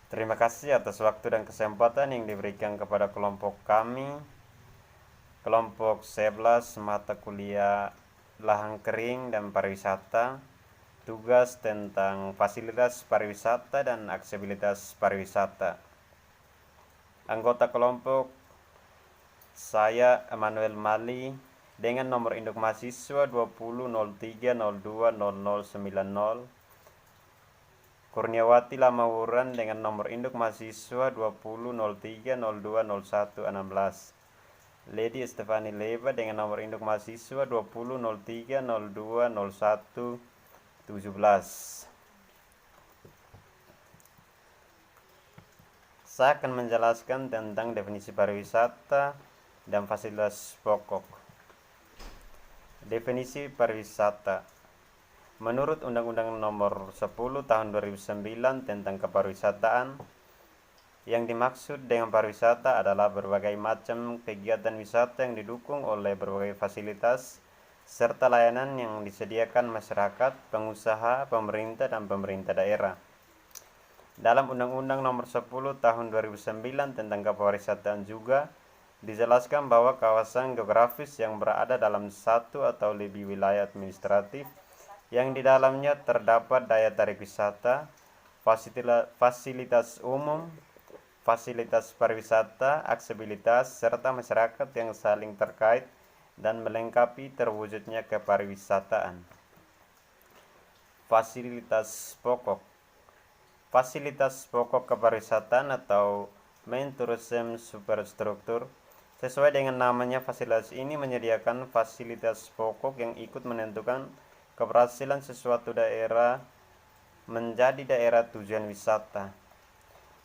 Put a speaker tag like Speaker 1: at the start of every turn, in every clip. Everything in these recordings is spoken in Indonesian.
Speaker 1: Terima kasih atas waktu dan kesempatan yang diberikan kepada kelompok kami, kelompok 11 mata kuliah lahan kering dan pariwisata, tugas tentang fasilitas pariwisata dan aksesibilitas pariwisata. Anggota kelompok saya Emmanuel Mali dengan nomor induk mahasiswa 2003020090, Kurniawati Lamauran dengan nomor induk mahasiswa 2003020116, Lady Stefani Leva dengan nomor induk mahasiswa 2003020117. Saya akan menjelaskan tentang definisi pariwisata dan fasilitas pokok. Definisi pariwisata. Menurut Undang-Undang Nomor 10 Tahun 2009 tentang Kepariwisataan, yang dimaksud dengan pariwisata adalah berbagai macam kegiatan wisata yang didukung oleh berbagai fasilitas serta layanan yang disediakan masyarakat, pengusaha, pemerintah, dan pemerintah daerah. Dalam Undang-Undang Nomor 10 Tahun 2009 tentang Kepariwisataan juga dijelaskan bahwa kawasan geografis yang berada dalam satu atau lebih wilayah administratif yang di dalamnya terdapat daya tarik wisata, fasilitas umum, fasilitas pariwisata, aksesibilitas, serta masyarakat yang saling terkait dan melengkapi terwujudnya kepariwisataan. Fasilitas pokok. Fasilitas pokok kepariwisataan atau main tourism superstruktur, sesuai dengan namanya, fasilitas ini menyediakan fasilitas pokok yang ikut menentukan keberhasilan sesuatu daerah menjadi daerah tujuan wisata.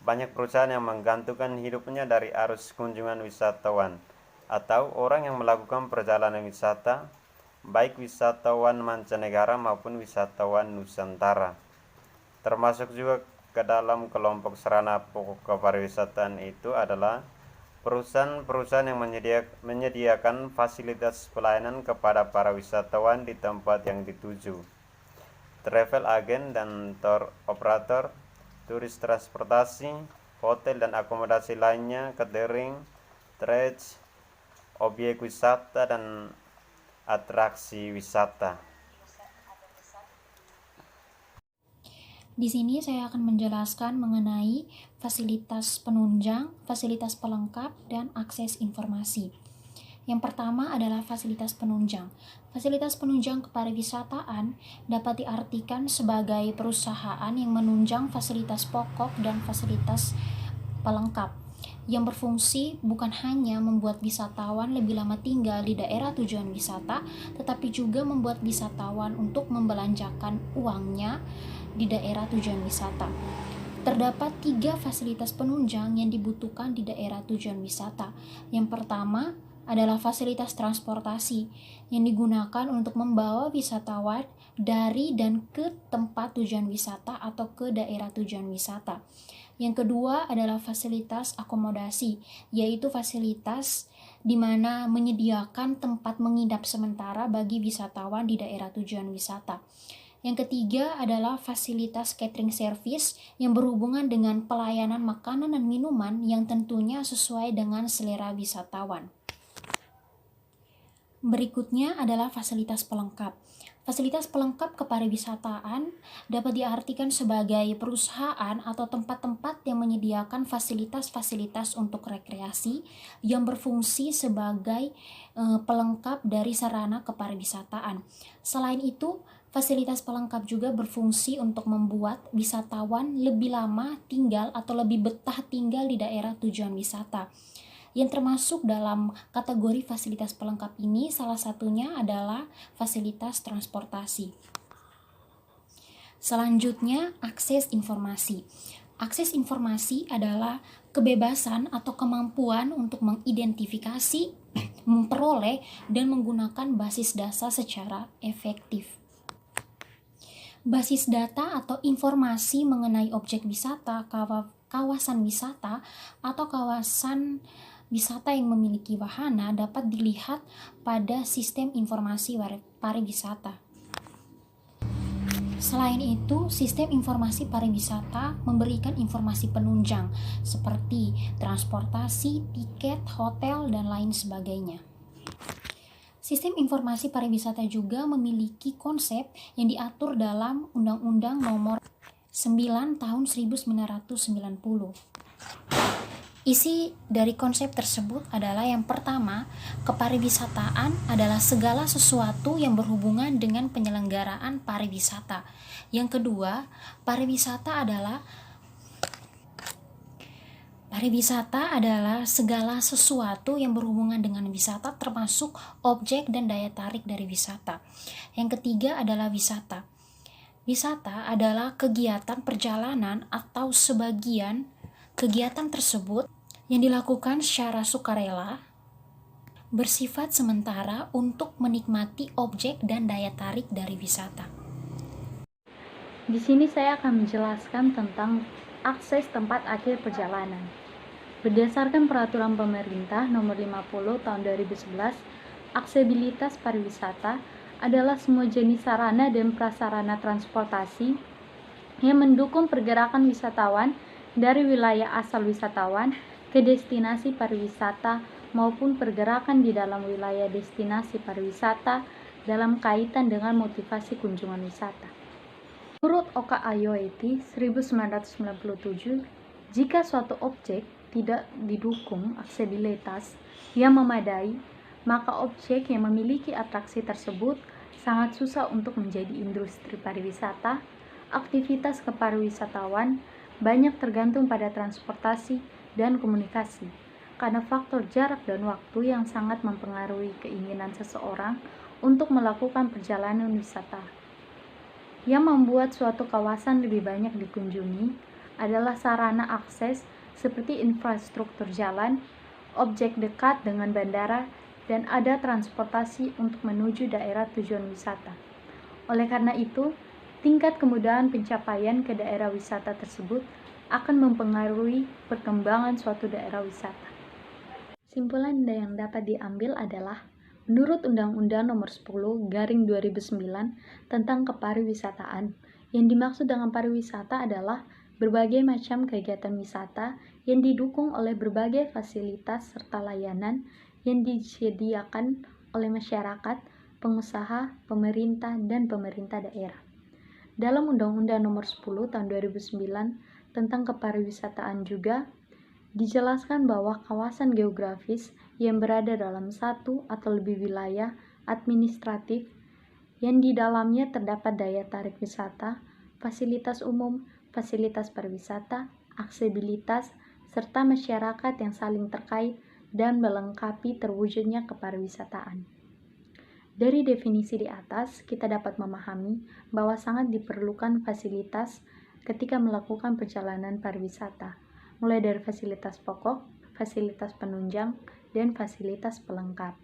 Speaker 1: Banyak perusahaan yang menggantungkan hidupnya dari arus kunjungan wisatawan atau orang yang melakukan perjalanan wisata, baik wisatawan mancanegara maupun wisatawan Nusantara. Termasuk juga ke dalam kelompok sarana pokok kepariwisataan itu adalah perusahaan-perusahaan yang menyediakan fasilitas pelayanan kepada para wisatawan di tempat yang dituju, travel agent dan tour operator, turis transportasi, hotel dan akomodasi lainnya, catering, trades, objek wisata, dan atraksi wisata.
Speaker 2: Di sini saya akan menjelaskan mengenai fasilitas penunjang, fasilitas pelengkap, dan akses informasi. Yang pertama adalah fasilitas penunjang. Fasilitas penunjang kepariwisataan dapat diartikan sebagai perusahaan yang menunjang fasilitas pokok dan fasilitas pelengkap yang berfungsi bukan hanya membuat wisatawan lebih lama tinggal di daerah tujuan wisata, tetapi juga membuat wisatawan untuk membelanjakan uangnya di daerah tujuan wisata. Terdapat 3 fasilitas penunjang yang dibutuhkan di daerah tujuan wisata. Yang pertama adalah fasilitas transportasi yang digunakan untuk membawa wisatawan dari dan ke tempat tujuan wisata atau ke daerah tujuan wisata. Yang kedua adalah fasilitas akomodasi, yaitu fasilitas di mana menyediakan tempat menginap sementara bagi wisatawan di daerah tujuan wisata. Yang ketiga adalah fasilitas catering service yang berhubungan dengan pelayanan makanan dan minuman yang tentunya sesuai dengan selera wisatawan. Berikutnya adalah fasilitas pelengkap. Fasilitas pelengkap kepariwisataan dapat diartikan sebagai perusahaan atau tempat-tempat yang menyediakan fasilitas-fasilitas untuk rekreasi yang berfungsi sebagai pelengkap dari sarana kepariwisataan. Selain itu, fasilitas pelengkap juga berfungsi untuk membuat wisatawan lebih lama tinggal atau lebih betah tinggal di daerah tujuan wisata. Yang termasuk dalam kategori fasilitas pelengkap ini salah satunya adalah fasilitas transportasi. Selanjutnya, akses informasi. Akses informasi adalah kebebasan atau kemampuan untuk mengidentifikasi, memperoleh, dan menggunakan basis data secara efektif. Basis data atau informasi mengenai objek wisata, kawasan wisata, atau kawasan wisata yang memiliki wahana dapat dilihat pada sistem informasi pariwisata. Selain itu, sistem informasi pariwisata memberikan informasi penunjang seperti transportasi, tiket, hotel, dan lain sebagainya. Sistem informasi pariwisata juga memiliki konsep yang diatur dalam Undang-Undang Nomor 9 Tahun 1990. Isi dari konsep tersebut adalah yang pertama, kepariwisataan adalah segala sesuatu yang berhubungan dengan penyelenggaraan pariwisata. Yang kedua, pariwisata adalah segala sesuatu yang berhubungan dengan wisata termasuk objek dan daya tarik dari wisata. Yang ketiga adalah wisata. Wisata adalah kegiatan perjalanan atau sebagian kegiatan tersebut yang dilakukan secara sukarela, bersifat sementara untuk menikmati objek dan daya tarik dari wisata.
Speaker 3: Di sini saya akan menjelaskan tentang akses tempat akhir perjalanan. Berdasarkan peraturan pemerintah nomor 50 tahun 2011, aksesibilitas pariwisata adalah semua jenis sarana dan prasarana transportasi yang mendukung pergerakan wisatawan dari wilayah asal wisatawan ke destinasi pariwisata maupun pergerakan di dalam wilayah destinasi pariwisata dalam kaitan dengan motivasi kunjungan wisata. Menurut Oka Ayoeti 1997, jika suatu objek tidak didukung aksesibilitas yang memadai, maka objek yang memiliki atraksi tersebut sangat susah untuk menjadi industri pariwisata. Aktivitas kepariwisatawan banyak tergantung pada transportasi dan komunikasi, karena faktor jarak dan waktu yang sangat mempengaruhi keinginan seseorang untuk melakukan perjalanan wisata. Yang membuat suatu kawasan lebih banyak dikunjungi adalah sarana akses seperti infrastruktur jalan, objek dekat dengan bandara, dan ada transportasi untuk menuju daerah tujuan wisata. Oleh karena itu, tingkat kemudahan pencapaian ke daerah wisata tersebut akan mempengaruhi perkembangan suatu daerah wisata. Simpulan yang dapat diambil adalah, menurut Undang-Undang Nomor 10/2009 tentang kepariwisataan, yang dimaksud dengan pariwisata adalah berbagai macam kegiatan wisata yang didukung oleh berbagai fasilitas serta layanan yang disediakan oleh masyarakat, pengusaha, pemerintah, dan pemerintah daerah. Dalam Undang-Undang Nomor 10 Tahun 2009 tentang kepariwisataan juga dijelaskan bahwa kawasan geografis yang berada dalam satu atau lebih wilayah administratif yang di dalamnya terdapat daya tarik wisata, fasilitas umum, fasilitas pariwisata, aksesibilitas, serta masyarakat yang saling terkait dan melengkapi terwujudnya kepariwisataan. Dari definisi di atas, kita dapat memahami bahwa sangat diperlukan fasilitas ketika melakukan perjalanan pariwisata, mulai dari fasilitas pokok, fasilitas penunjang, dan fasilitas pelengkap.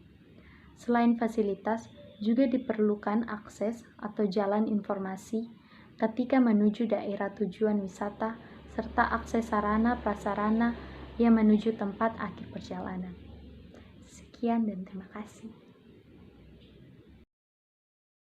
Speaker 3: Selain fasilitas, juga diperlukan akses atau jalan informasi ketika menuju daerah tujuan wisata, serta akses sarana prasarana yang menuju tempat akhir perjalanan. Sekian dan terima kasih.